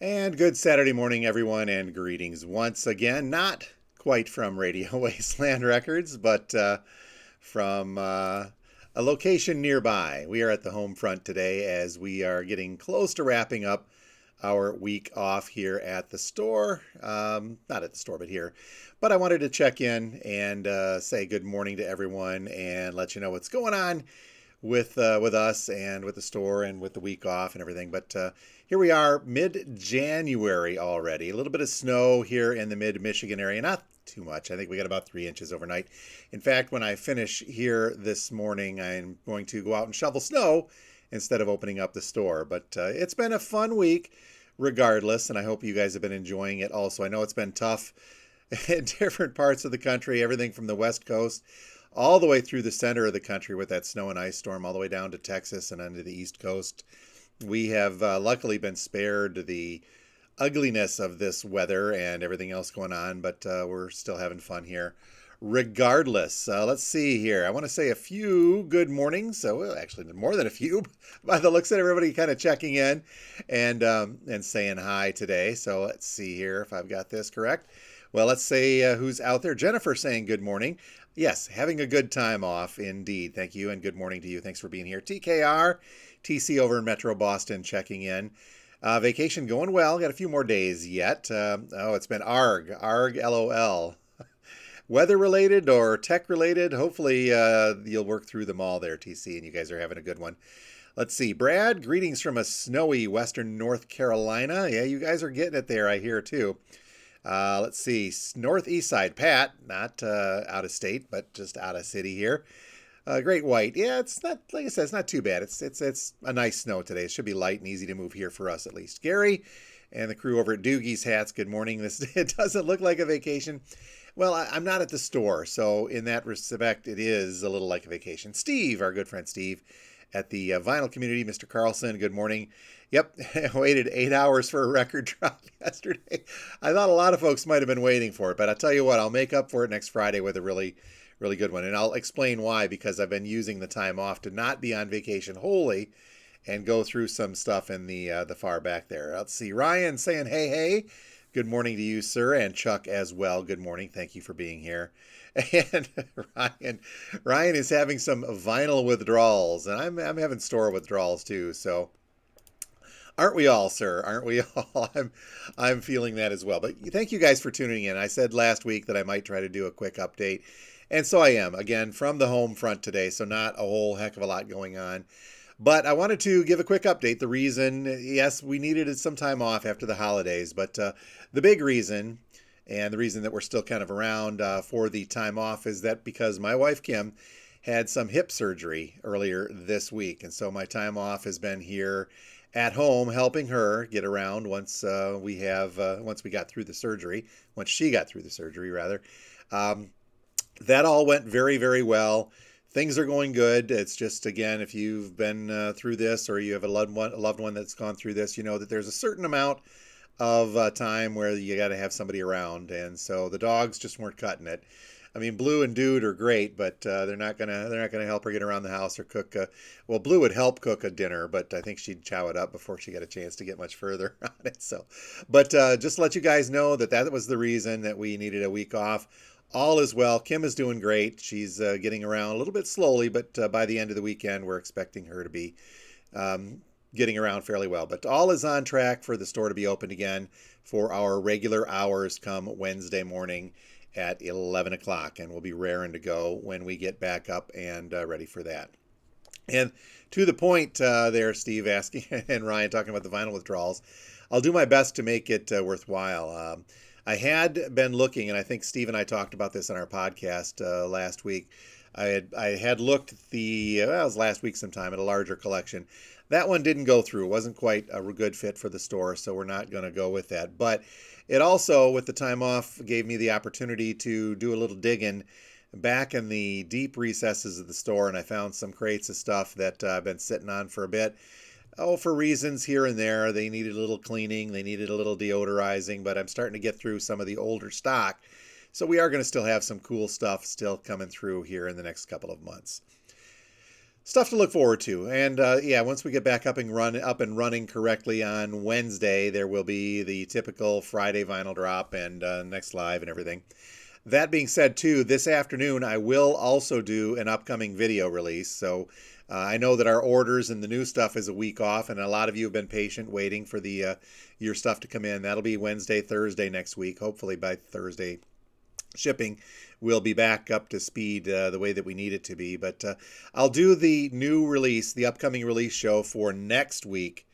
And good Saturday morning, everyone, and greetings once again. Not quite from Radio Wasteland Records, but from a location nearby. We are at the home front today as we are getting close to wrapping up our week off here at the store. Not at the store, but here. But I wanted to check in and say good morning to everyone and let you know what's going on with us and with the store and with the week off and everything. But here we are, mid-January already. A little bit of snow here in the mid-Michigan area. Not too much. I think we got about 3 inches overnight. In fact, when I finish here this morning, I'm going to go out and shovel snow instead of opening up the store. But it's been a fun week regardless, and I hope you guys have been enjoying it also. I know it's been tough in different parts of the country, everything from the West Coast all the way through the center of the country with that snow and ice storm, all the way down to Texas and onto the East Coast. We have luckily been spared the ugliness of this weather and everything else going on, but we're still having fun here. Regardless, let's see here. I want to say a few good mornings. So, well, actually, more than a few, by the looks of everybody kind of checking in and saying hi today. So let's see here if I've got this correct. Well, let's say who's out there. Jennifer saying good morning. Yes, having a good time off indeed. Thank you, and good morning to you. Thanks for being here. TKR, TC over in Metro Boston checking in. Vacation going well. Got a few more days yet. It's been ARG, LOL. Weather related or tech related. Hopefully you'll work through them all there, TC, and you guys are having a good one. Let's see. Brad, greetings from a snowy western North Carolina. Yeah, you guys are getting it there, I hear, too. Let's see, northeast side, Pat, not out of state, but just out of city here. Great White, yeah, it's not, like I said, it's not too bad. It's a nice snow today. It should be light and easy to move here for us at least. Gary and the crew over at Doogie's Hats, good morning. It doesn't look like a vacation. Well, I'm not at the store, so in that respect, it is a little like a vacation. Steve, our good friend Steve, at the vinyl community, Mr. Carlson, good morning. Yep, I waited 8 hours for a record drop yesterday. I thought a lot of folks might have been waiting for it, but I'll tell you what, I'll make up for it next Friday with a really, really good one. And I'll explain why, because I've been using the time off to not be on vacation wholly and go through some stuff in the far back there. Let's see, Ryan saying, hey. Good morning to you, sir, and Chuck as well. Good morning. Thank you for being here. And Ryan is having some vinyl withdrawals, and I'm having store withdrawals too. So, aren't we all, sir? Aren't we all? I'm feeling that as well. But thank you guys for tuning in. I said last week that I might try to do a quick update, and so I am again from the home front today. So not a whole heck of a lot going on. But I wanted to give a quick update. The reason, yes, we needed some time off after the holidays, but the big reason, and the reason that we're still kind of around for the time off, is that because my wife Kim had some hip surgery earlier this week, and so my time off has been here at home helping her get around once she got through the surgery rather. That all went very, very well. Things are going good. It's just, again, if you've been through this or you have a loved one that's gone through this, you know that there's a certain amount of time where you got to have somebody around. And so the dogs just weren't cutting it. I mean, Blue and Dude are great, but they're not gonna help her get around the house or cook. Well, Blue would help cook a dinner, but I think she'd chow it up before she got a chance to get much further on it. So, but just to let you guys know that was the reason that we needed a week off. All is well. Kim is doing great. She's getting around a little bit slowly, but by the end of the weekend, we're expecting her to be getting around fairly well. But all is on track for the store to be opened again for our regular hours come Wednesday morning at 11 o'clock. And we'll be raring to go when we get back up and ready for that. And to the point there, Steve asking, and Ryan talking about the vinyl withdrawals, I'll do my best to make it worthwhile. I had been looking, and I think Steve and I talked about this on our podcast last week. I had looked it was last week sometime, at a larger collection. That one didn't go through. It wasn't quite a good fit for the store, so we're not going to go with that. But it also, with the time off, gave me the opportunity to do a little digging back in the deep recesses of the store, and I found some crates of stuff that I've been sitting on for a bit. For reasons here and there. They needed a little cleaning. They needed a little deodorizing, but I'm starting to get through some of the older stock. So we are going to still have some cool stuff still coming through here in the next couple of months. stuff to look forward to. And yeah, once we get back up and running correctly on Wednesday, there will be the typical Friday vinyl drop and next live and everything. That being said, too, this afternoon I will also do an upcoming video release. So I know that our orders and the new stuff is a week off, and a lot of you have been patient waiting for the your stuff to come in. That'll be Wednesday, Thursday next week. Hopefully by Thursday shipping, we'll be back up to speed the way that we need it to be. But I'll do the new release, the upcoming release show for next week.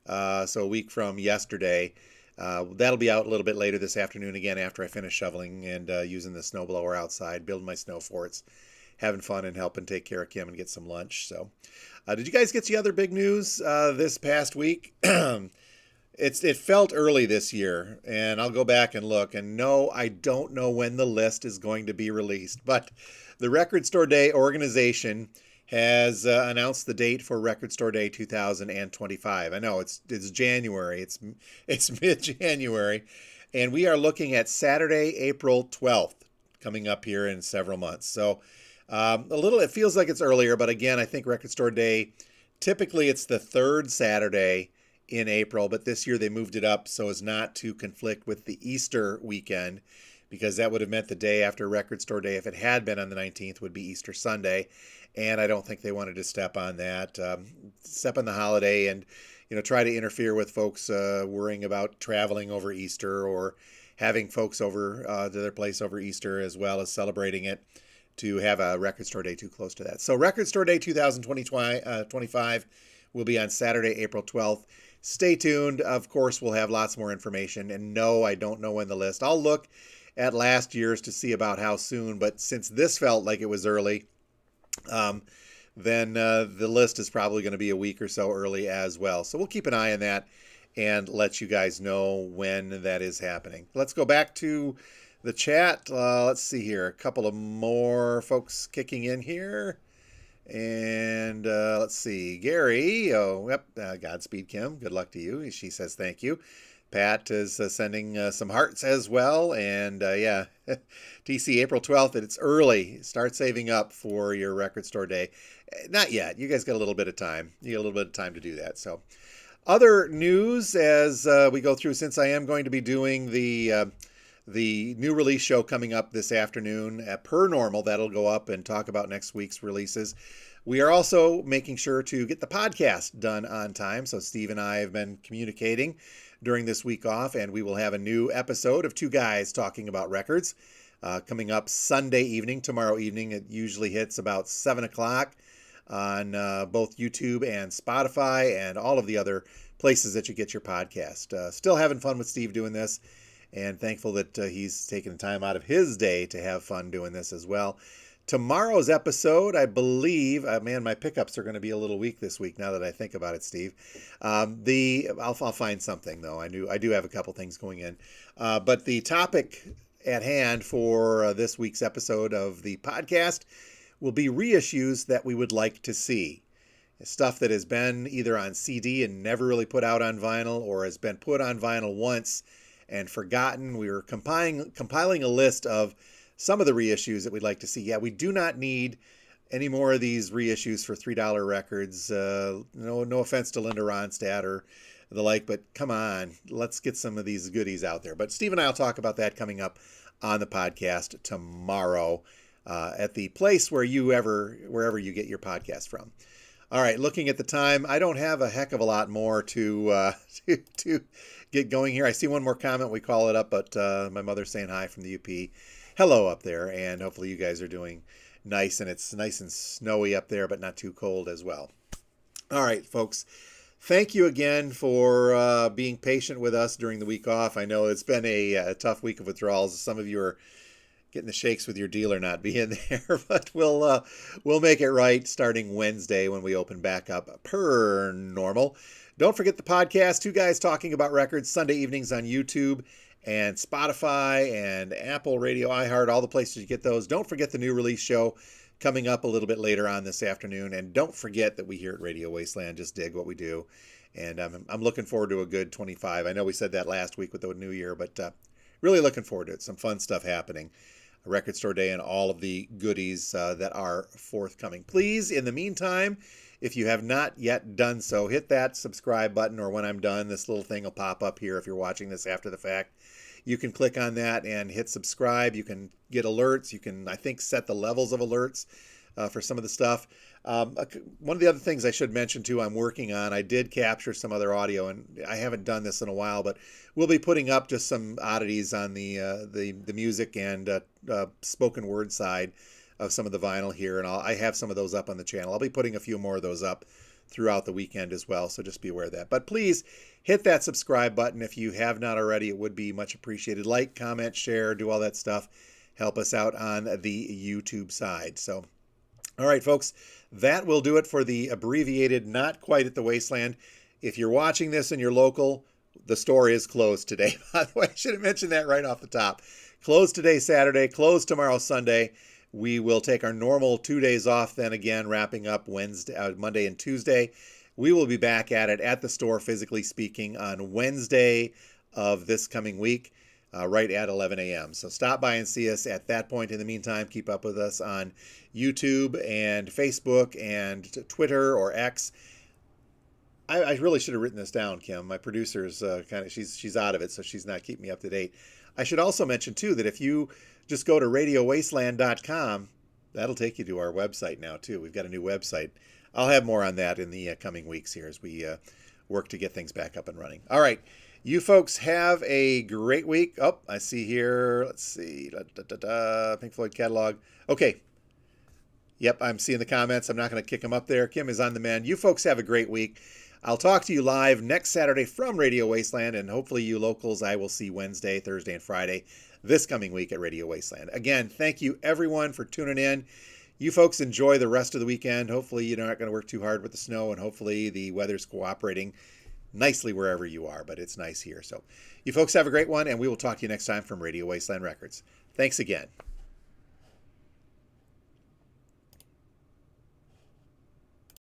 So a week from yesterday. That'll be out a little bit later this afternoon again after I finish shoveling and using the snowblower outside, building my snow forts, having fun and helping take care of Kim and get some lunch. So did you guys get the other big news this past week? It felt early this year, and I'll go back and look. And no, I don't know when the list is going to be released, but the Record Store Day organization has announced the date for Record Store Day 2025. I know it's January. It's mid-January, and we are looking at Saturday, April 12th, coming up here in several months. So it feels like it's earlier, but again, I think Record Store Day, typically it's the third Saturday in April, but this year they moved it up so as not to conflict with the Easter weekend, because that would have meant the day after Record Store Day, if it had been on the 19th, would be Easter Sunday. And I don't think they wanted to step on that, step on the holiday and, try to interfere with folks worrying about traveling over Easter or having folks over to their place over Easter as well as celebrating it, to have a Record Store Day too close to that. So Record Store Day 2025 will be on Saturday, April 12th. Stay tuned. Of course, we'll have lots more information. And no, I don't know when the list. I'll look at last year's to see about how soon. But since this felt like it was early, then the list is probably going to be a week or so early as well. So we'll keep an eye on that and let you guys know when that is happening. Let's go back to the chat. Let's see here. A couple of more folks kicking in here. And let's see. Gary. Oh, yep. Godspeed, Kim. Good luck to you. She says thank you. Pat is sending some hearts as well. And yeah, TC, April 12th, it's early. Start saving up for your Record Store Day. Not yet. You guys got a little bit of time. You got a little bit of time to do that. So other news as we go through, since I am going to be doing the new release show coming up this afternoon per normal, that'll go up and talk about next week's releases. We are also making sure to get the podcast done on time. So Steve and I have been communicating during this week off, and we will have a new episode of Two Guys Talking About Records coming up Sunday evening, tomorrow evening. It usually hits about 7 o'clock on both YouTube and Spotify and all of the other places that you get your podcast. Still having fun with Steve doing this, and thankful that he's taking the time out of his day to have fun doing this as well. Tomorrow's episode, I believe, man, my pickups are going to be a little weak this week now that I think about it, Steve. I'll find something, though. I do have a couple things going in. But the topic at hand for this week's episode of the podcast will be reissues that we would like to see. Stuff that has been either on CD and never really put out on vinyl, or has been put on vinyl once and forgotten. We were compiling a list of some of the reissues that we'd like to see. Yeah, we do not need any more of these reissues for $3 records. No offense to Linda Ronstadt or the like, but come on, let's get some of these goodies out there. But Steve and I will talk about that coming up on the podcast tomorrow at the place wherever you get your podcast from. All right, looking at the time, I don't have a heck of a lot more to get going here. I see one more comment. We call it up, but my mother's saying hi from the UP. Hello up there, and hopefully you guys are doing nice, and it's nice and snowy up there, but not too cold as well. All right, folks, thank you again for being patient with us during the week off. I know it's been a tough week of withdrawals. Some of you are getting the shakes with your dealer not being there, but we'll make it right starting Wednesday when we open back up per normal. Don't forget the podcast, Two Guys Talking About Records, Sunday evenings on YouTube and Spotify and Apple Radio, iHeart, all the places you get those. Don't forget the new release show coming up a little bit later on this afternoon. And don't forget that we here at Radio Wasteland just dig what we do. And I'm looking forward to a good 25. I know we said that last week with the new year, but really looking forward to it. Some fun stuff happening. Record Store Day, and all of the goodies that are forthcoming. Please, in the meantime, if you have not yet done so, hit that subscribe button, or when I'm done, this little thing will pop up here if you're watching this after the fact. You can click on that and hit subscribe. You can get alerts. You can, I think, set the levels of alerts for some of the stuff. One of the other things I should mention too, I'm working on, I did capture some other audio, and I haven't done this in a while, but we'll be putting up just some oddities on the music and spoken word side of some of the vinyl here, and I have some of those up on the channel. I'll be putting a few more of those up throughout the weekend as well, so just be aware of that. But please hit that subscribe button if you have not already. It would be much appreciated. Like, comment, share, do all that stuff. Help us out on the YouTube side. So, all right, folks, that will do it for the abbreviated Not Quite at the Wasteland. If you're watching this and you're local, the store is closed today. By the way, I should have mentioned that right off the top. Closed today, Saturday, closed tomorrow, Sunday. We will take our normal 2 days off then again, wrapping up Monday and Tuesday. We will be back at it at the store, physically speaking, on Wednesday of this coming week, right at 11 a.m. So stop by and see us at that point. In the meantime, keep up with us on YouTube and Facebook and Twitter or X. I really should have written this down, Kim. My producer's she's out of it, so she's not keeping me up to date. I should also mention, too, that if you just go to radiowasteland.com, that'll take you to our website now, too. We've got a new website. I'll have more on that in the coming weeks here as we work to get things back up and running. All right. You folks have a great week. Oh, I see here. Let's see. Pink Floyd catalog. Okay. Yep, I'm seeing the comments. I'm not going to kick them up there. Kim is on the mend. You folks have a great week. I'll talk to you live next Saturday from Radio Wasteland, and hopefully you locals I will see Wednesday, Thursday, and Friday this coming week at Radio Wasteland. Again, thank you everyone for tuning in. You folks enjoy the rest of the weekend. Hopefully you're not going to work too hard with the snow, and hopefully the weather's cooperating nicely wherever you are, but it's nice here. So you folks have a great one, and we will talk to you next time from Radio Wasteland Records. Thanks again.